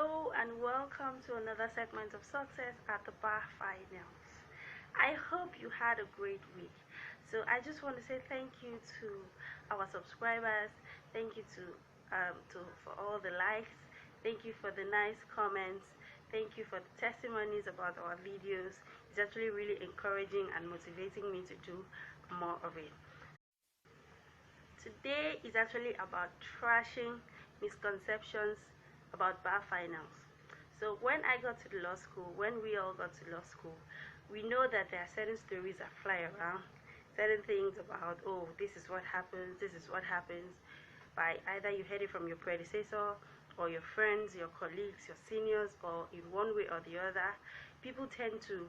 Hello and welcome to another segment of Success at the Bar Finals. I hope you had a great week. So I just want to say thank you to our subscribers. Thank you for all the likes. Thank you for the nice comments. Thank you for the testimonies about our videos. It's actually really encouraging and motivating me to do more of it. Today is actually about trashing misconceptions about bar finals. So when I got to law school, when we all got to law school, we know that there are certain stories that fly around, certain things about, oh, this is what happens, by either you heard it from your predecessor or your friends, your colleagues, your seniors, or in one way or the other. People tend to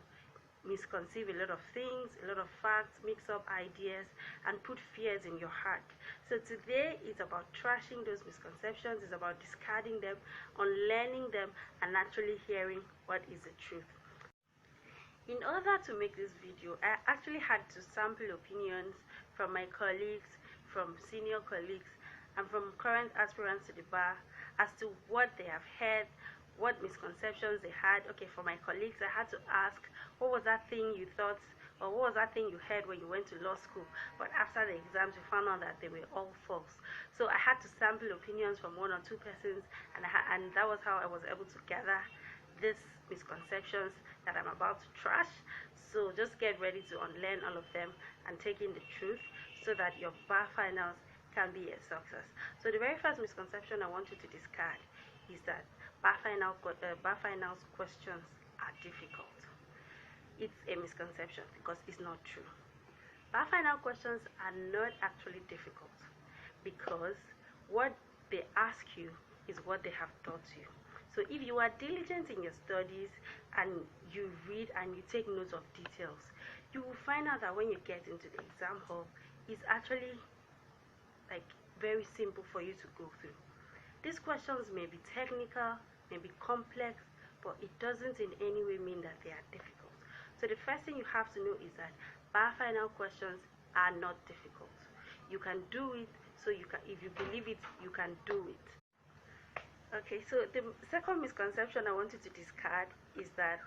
misconceive a lot of things, a lot of facts, mix up ideas, and put fears in your heart. So today is about trashing those misconceptions, it's about discarding them, unlearning them, and actually hearing what is the truth. In order to make this video, I actually had to sample opinions from my colleagues, from senior colleagues, and from current aspirants to the bar as to what they have heard, what misconceptions they had. Okay, for my colleagues, I had to ask, what was that thing you thought, or what was that thing you heard when you went to law school, but after the exams you found out that they were all false? So I had to sample opinions from one or two persons, and that was how I was able to gather these misconceptions that I'm about to trash. So just get ready to unlearn all of them and take in the truth so that your bar finals can be a success. So the very first misconception I want you to discard is that bar finals questions are difficult. It's a misconception because it's not true. Bar final questions are not actually difficult because what they ask you is what they have taught you. So if you are diligent in your studies and you read and you take notes of details, you will find out that when you get into the exam hall, it's actually like very simple for you to go through. These questions may be technical, may be complex, but it doesn't in any way mean that they are difficult. So the first thing you have to know is that bar final questions are not difficult. You can do it, so if you believe it, you can do it. Okay, so the second misconception I want you to discard is that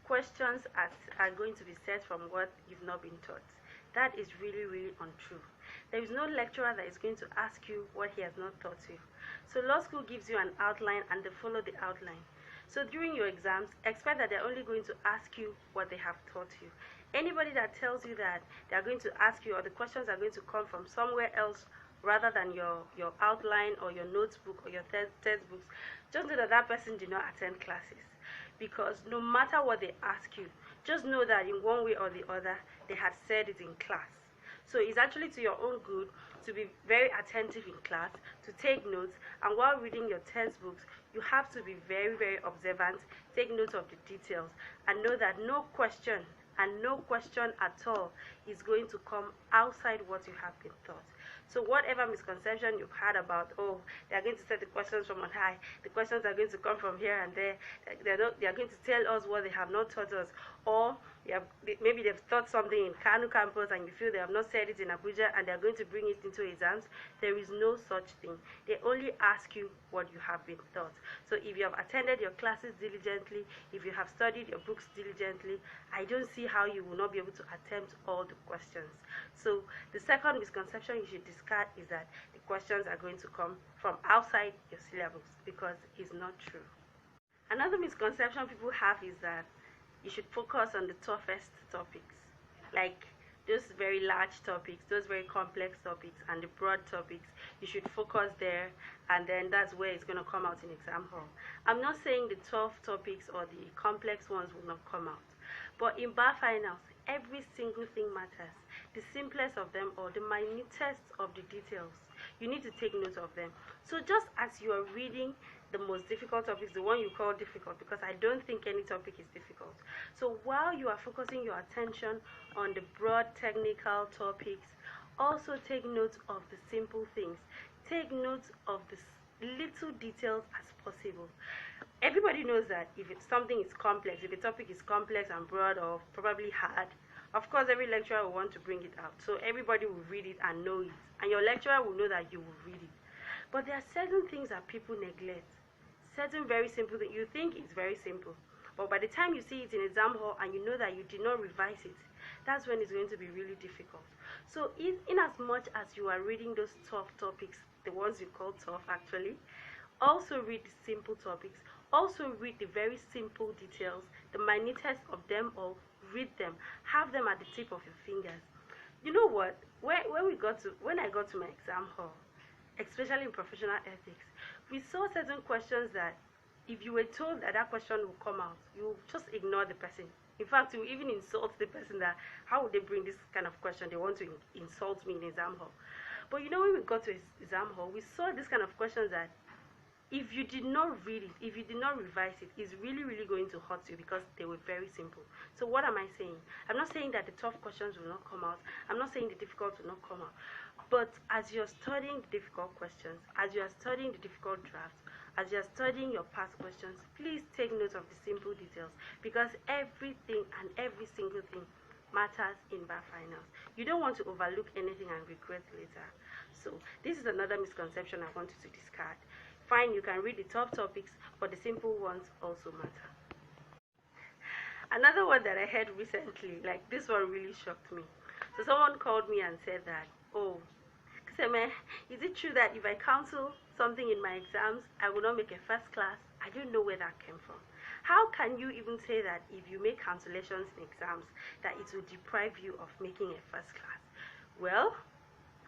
questions are going to be set from what you've not been taught. That is really, really untrue. There is no lecturer that is going to ask you what he has not taught you. So law school gives you an outline and they follow the outline. So during your exams, expect that they're only going to ask you what they have taught you. Anybody that tells you that they're going to ask you or the questions are going to come from somewhere else rather than your outline or your notebook or your textbooks, just know that that person did not attend classes. Because no matter what they ask you, just know that in one way or the other, they had said it in class. So it's actually to your own good to be very attentive in class, to take notes, and while reading your textbooks, you have to be very, very observant, take note of the details, and know that no question at all is going to come outside what you have been taught. So whatever misconception you've had about, oh, they are going to set the questions from on high, the questions are going to come from here and there, they are going to tell us what they have not taught us, or maybe they've taught something in Kanu campus and you feel they have not said it in Abuja and they're going to bring it into exams. There is no such thing. They only ask you what you have been taught. So if you have attended your classes diligently, if you have studied your books diligently, I don't see how you will not be able to attempt all the questions. So the second misconception you should discard is that the questions are going to come from outside your syllabus, because it's not true. Another misconception people have is that you should focus on the toughest topics, like those very large topics, those very complex topics, and the broad topics. You should focus there, and then that's where it's going to come out in exam hall. I'm not saying the tough topics or the complex ones will not come out, but in bar finals, every single thing matters. The simplest of them or the minutest of the details, you need to take note of them. So just as you are reading the most difficult topics, the one you call difficult, because I don't think any topic is difficult. So while you are focusing your attention on the broad technical topics, also take note of the simple things. Take note of the little details as possible. Everybody knows that if something is complex, if a topic is complex and broad or probably hard, of course every lecturer will want to bring it out. So everybody will read it and know it. And your lecturer will know that you will read it. But there are certain things that people neglect. certain very simple thing you think it's very simple, but by the time you see it in exam hall and you know that you did not revise it, that's when it's going to be really difficult. So in as much as you are reading those tough topics, the ones you call tough actually, also read the simple topics, also read the very simple details, the minutest of them all. Read them, have them at the tip of your fingers. You know what, when I got to my exam hall, especially in professional ethics, we saw certain questions that if you were told that that question will come out, you just ignore the person. In fact, you even insult the person that how would they bring this kind of question? They want to insult me in exam hall. But you know, when we got to exam hall, we saw this kind of questions that if you did not read it, if you did not revise it, it's really going to hurt you because they were very simple. So what am I saying? I'm not saying that the tough questions will not come out. I'm not saying the difficult will not come out. But as you're studying the difficult questions, as you are studying the difficult drafts, as you are studying your past questions, please take note of the simple details, because everything and every single thing matters in bar finals. You don't want to overlook anything and regret later. So this is another misconception I want you to discard. Fine, you can read the tough topics, but the simple ones also matter. Another one that I heard recently, like this one really shocked me. So someone called me and said that, oh, Seme, is it true that if I cancel something in my exams, I will not make a first class? I don't know where that came from. How can you even say that if you make cancellations in exams, that it will deprive you of making a first class? Well,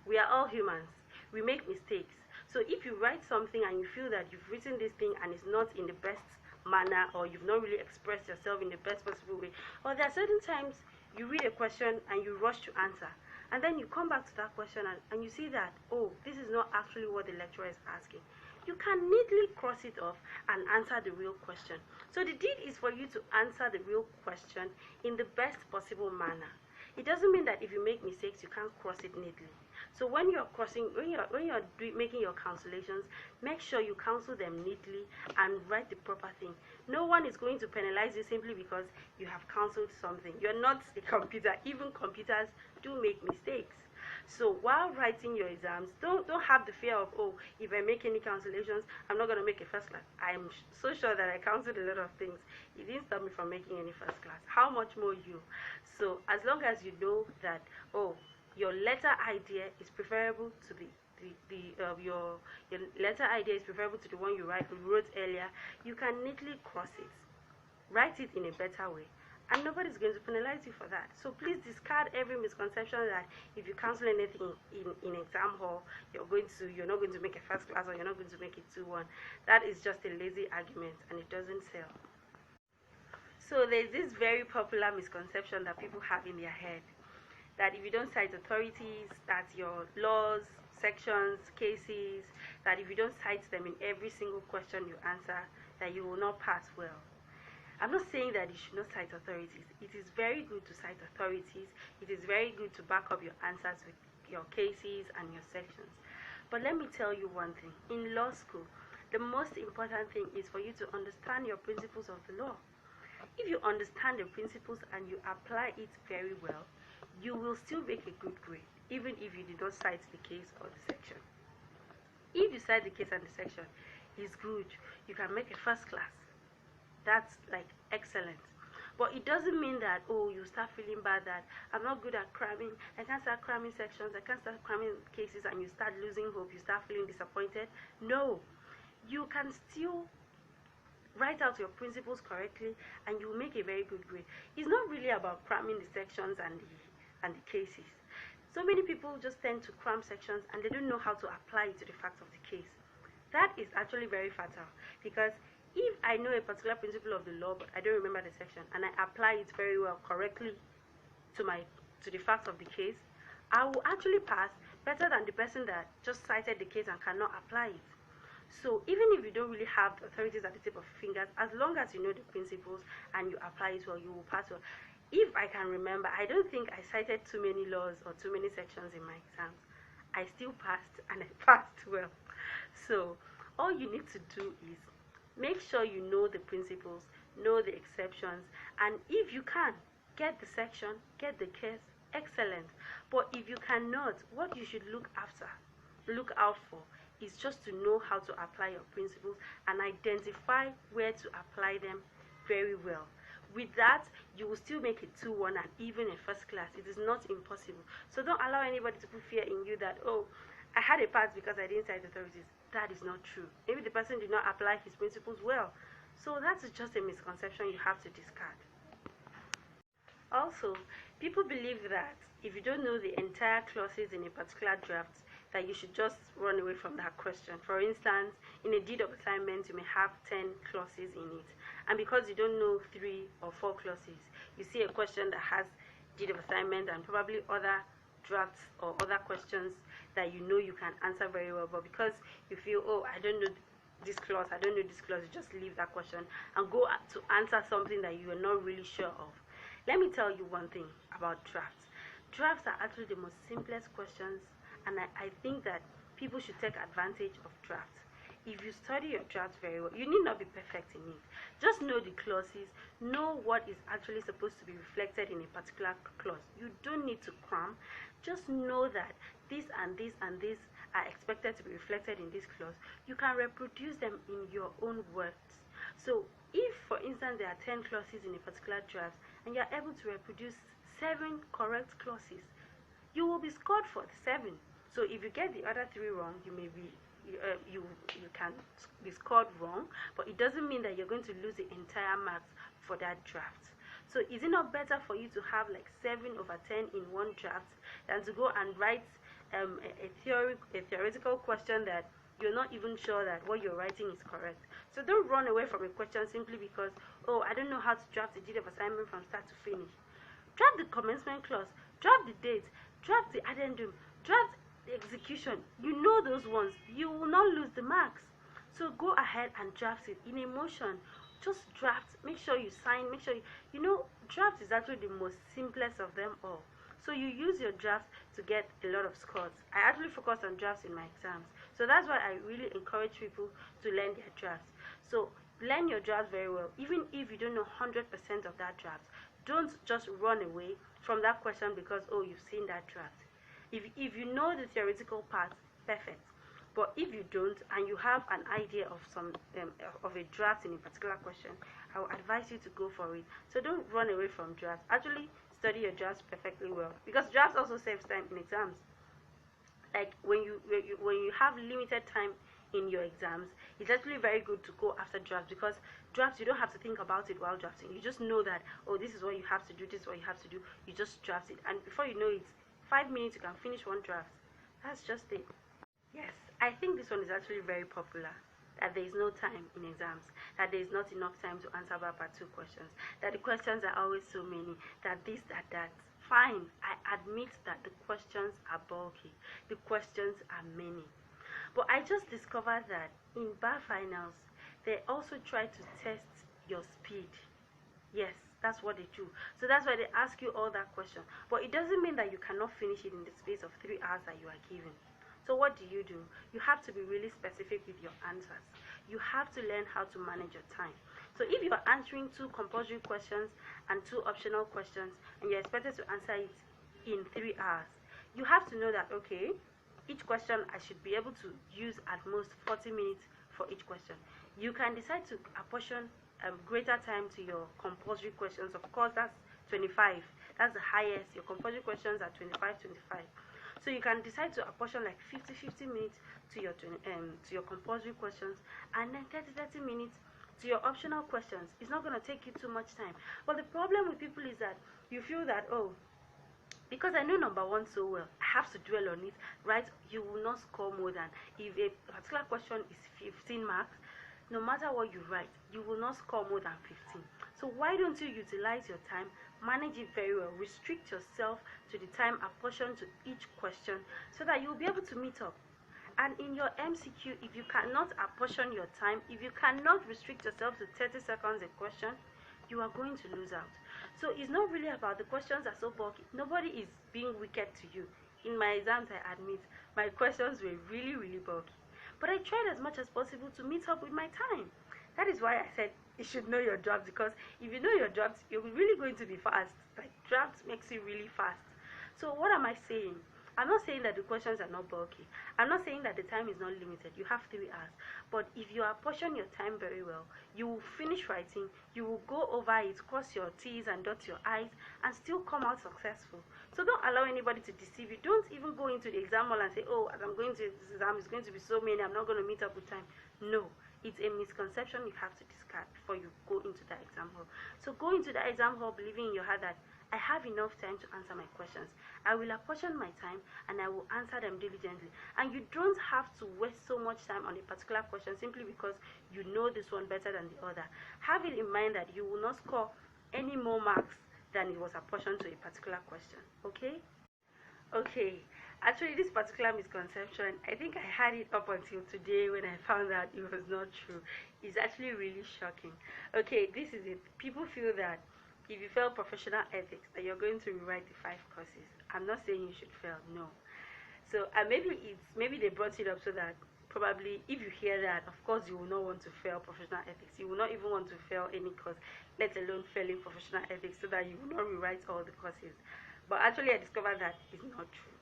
we are all humans. We make mistakes. So if you write something and you feel that you've written this thing and it's not in the best manner, or you've not really expressed yourself in the best possible way, or there are certain times you read a question and you rush to answer, and then you come back to that question and you see that, oh, this is not actually what the lecturer is asking, you can neatly cross it off and answer the real question. So the deed is for you to answer the real question in the best possible manner. It doesn't mean that if you make mistakes, you can't cross it neatly. So when you're making your cancellations, make sure you cancel them neatly and write the proper thing. No one is going to penalize you simply because you have cancelled something. You're not a computer. Even computers do make mistakes. So while writing your exams, don't have the fear of, oh, if I make any cancellations, I'm not going to make a first class. I'm so sure that I cancelled a lot of things. It didn't stop me from making any first class. How much more you? So as long as you know that, oh, your letter idea is preferable to your letter idea is preferable to the one you wrote earlier, you can neatly cross it, write it in a better way, and nobody's going to penalize you for that. So please discard every misconception that if you cancel anything in exam hall, you're not going to make a first class, or you're not going to make it 2-1. That is just a lazy argument and it doesn't sell. So there's this very popular misconception that people have in their head, that if you don't cite authorities, that your laws, sections, cases, that if you don't cite them in every single question you answer, that you will not pass well. I'm not saying that you should not cite authorities. It is very good to cite authorities. It is very good to back up your answers with your cases and your sections. But let me tell you one thing. In law school, the most important thing is for you to understand your principles of the law. If you understand the principles and you apply it very well, you will still make a good grade, even if you did not cite the case or the section. If you cite the case and the section, it's good. You can make a first class. That's like excellent. But it doesn't mean that, oh, you start feeling bad that I'm not good at cramming, I can't start cramming sections, I can't start cramming cases, and you start losing hope, you start feeling disappointed. No, you can still write out your principles correctly and you will make a very good grade. It's not really about cramming the sections and the cases. So many people just tend to cram sections and they don't know how to apply it to the facts of the case. That is actually very fatal, because if I know a particular principle of the law but I don't remember the section and I apply it very well correctly to the facts of the case, I will actually pass better than the person that just cited the case and cannot apply it. So even if you don't really have the authorities at the tip of your fingers, as long as you know the principles and you apply it well, you will pass well. If I can remember, I don't think I cited too many laws or too many sections in my exams. I still passed, and I passed well. So all you need to do is make sure you know the principles, know the exceptions, and if you can, get the section, get the case, excellent. But if you cannot, what you should look out for is just to know how to apply your principles and identify where to apply them very well. With that, you will still make a 2-1 and even a first class. It is not impossible. So don't allow anybody to put fear in you that, oh, I had a pass because I didn't cite authorities. That is not true. Maybe the person did not apply his principles well. So that is just a misconception you have to discard. Also, people believe that if you don't know the entire clauses in a particular draft, that you should just run away from that question. For instance, in a deed of assignment, you may have 10 clauses in it. And because you don't know 3 or 4 clauses, you see a question that has deed of assignment and probably other drafts or other questions that you know you can answer very well. But because you feel, oh, I don't know this clause, I don't know this clause, you just leave that question and go to answer something that you are not really sure of. Let me tell you one thing about drafts. Drafts are actually the most simplest questions, and I think that people should take advantage of drafts. If you study your draft very well, you need not be perfect in it. Just know the clauses, know what is actually supposed to be reflected in a particular clause. You don't need to cram. Just know that this and this and this are expected to be reflected in this clause. You can reproduce them in your own words. So if, for instance, there are 10 clauses in a particular draft and you are able to reproduce 7 correct clauses, you will be scored for the 7. So if you get the other 3 wrong, you may be you can be scored wrong, but it doesn't mean that you're going to lose the entire marks for that draft. So is it not better for you to have like 7/10 in one draft than to go and write a theoretical question that you're not even sure that what you're writing is correct? So don't run away from a question simply because, oh, I don't know how to draft a deed of assignment from start to finish. Draft the commencement clause, draft the date, draft the addendum, draft the execution. You know those ones. You will not lose the marks. So go ahead and draft it in a motion. Just draft. Make sure you sign. Make sure you know draft is actually the most simplest of them all. So you use your draft to get a lot of scores. I actually focus on drafts in my exams. So that's why I really encourage people to learn their drafts. So learn your draft very well. Even if you don't know 100% of that draft, don't just run away from that question because, oh, you've seen that draft. If you know the theoretical part, perfect. But if you don't and you have an idea of some of a draft in a particular question, I would advise you to go for it. So don't run away from drafts. Actually, study your drafts perfectly well, because drafts also saves time in exams. Like when you have limited time in your exams, it's actually very good to go after drafts, because drafts you don't have to think about it while drafting. You just know that, oh, this is what you have to do, this is what you have to do. You just draft it, and before you know it, 5 minutes you can finish one draft. That's just it. Yes, I think this one is actually very popular. That there is no time in exams, that there is not enough time to answer part 2 questions, that the questions are always so many, that this, that. Fine, I admit that the questions are bulky, the questions are many. But I just discovered that in bar finals, they also try to test your speed. Yes, that's what they do. So that's why they ask you all that question. But it doesn't mean that you cannot finish it in the space of 3 hours that you are given. So what do? You have to be really specific with your answers. You have to learn how to manage your time. So if you're answering 2 compulsory questions and 2 optional questions and you're expected to answer it in 3 hours, you have to know that, okay, each question I should be able to use at most 40 minutes for each question. You can decide to apportion greater time to your compulsory questions. Of course, that's 25. That's the highest. Your compulsory questions are 25. So you can decide to apportion like 50 minutes to your compulsory questions, and then 30 minutes to your optional questions. It's not going to take you too much time. But the problem with people is that you feel that, oh, because I know number 1 so well, I have to dwell on it, right? You will not score more than, if a particular question is 15 marks, no matter what you write, you will not score more than 15. So why don't you utilize your time, manage it very well, restrict yourself to the time apportioned to each question so that you'll be able to meet up. And in your MCQ, if you cannot apportion your time, if you cannot restrict yourself to 30 seconds a question, you are going to lose out. So it's not really about the questions are so bulky. Nobody is being wicked to you. In my exams, I admit, my questions were really bulky. But I tried as much as possible to meet up with my time. That is why I said you should know your drafts, because if you know your drafts, you're really going to be fast. Like, drafts makes you really fast. So what am I saying? I'm not saying that the questions are not bulky. I'm not saying that the time is not limited. You have 3 hours. But if you apportion your time very well, you will finish writing, you will go over it, cross your T's and dot your I's, and still come out successful. So don't allow anybody to deceive you. Don't even go into the exam hall and say, oh, as I'm going to this exam, it's going to be so many, I'm not going to meet up with time. No. It's a misconception you have to discard before you go into that exam hall. So go into that exam hall believing in your heart that I have enough time to answer my questions. I will apportion my time and I will answer them diligently. And you don't have to waste so much time on a particular question simply because you know this one better than the other. Have it in mind that you will not score any more marks than it was apportioned to a particular question. Okay? Okay. Actually, this particular misconception, I think I had it up until today when I found out it was not true. It's actually really shocking. Okay, this is it. People feel that if you fail professional ethics, that you're going to rewrite the 5 courses. I'm not saying you should fail, no. So maybe they brought it up so that probably if you hear that, of course you will not want to fail professional ethics. You will not even want to fail any course, let alone failing professional ethics, so that you will not rewrite all the courses. But actually I discovered that it's not true.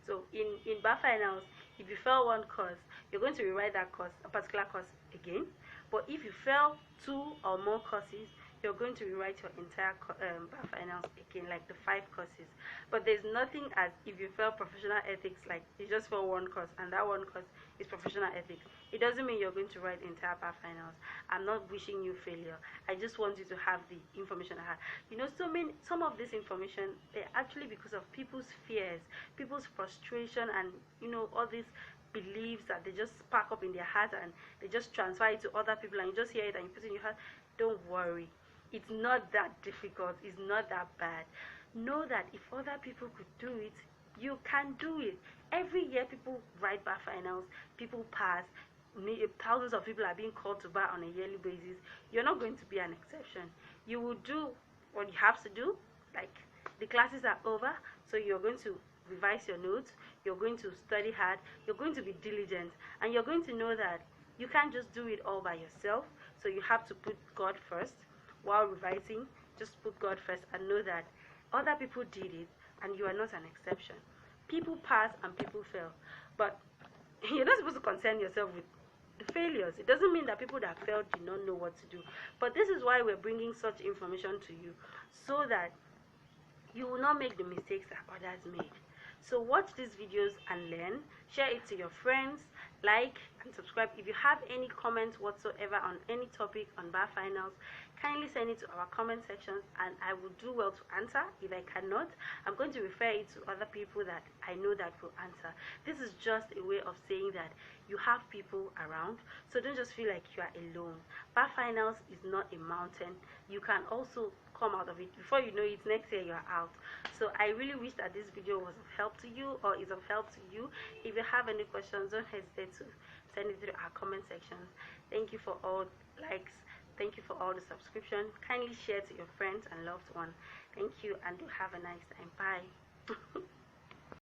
So in bar finals, if you fail one course, you're going to rewrite that course, a particular course again. But if you fail 2 or more courses, you're going to rewrite your entire bar finals again, like the 5 courses. But there's nothing as if you fail professional ethics, like you just fail one course and that one course is professional ethics. It doesn't mean you're going to write the entire bar finals. I'm not wishing you failure. I just want you to have the information I have. You know, some of this information, they're actually because of people's fears, people's frustration, and you know, all these beliefs that they just spark up in their heart and they just transfer it to other people, and you just hear it and you put it in your heart. Don't worry. It's not that difficult. It's not that bad. Know that if other people could do it, you can do it. Every year people write bar finals, people pass, thousands of people are being called to bar on a yearly basis. You're not going to be an exception. You will do what you have to do. Like, the classes are over, so you're going to revise your notes, you're going to study hard, you're going to be diligent, and you're going to know that you can't just do it all by yourself. So you have to put God first. While revising, just put God first and know that other people did it and you are not an exception. People pass and people fail, but you're not supposed to concern yourself with the failures. It doesn't mean that people that failed did not know what to do. But this is why we're bringing such information to you, so that you will not make the mistakes that others made. So watch these videos and learn. Share it to your friends. Like and subscribe. If you have any comments whatsoever on any topic on bar finals, kindly send it to our comment section and I will do well to answer. If I cannot, I'm going to refer it to other people that I know that will answer. This is just a way of saying that you have people around, so don't just feel like you are alone. Bar finals is not a mountain. You can also come out of it. Before you know it, next year you're out. So I really wish that this video was of help to you or is of help to you. If you have any questions, don't hesitate to send it through our comment sections. Thank you for all likes. Thank you for all the subscription. Kindly share to your friends and loved ones. Thank you and do have a nice time. Bye.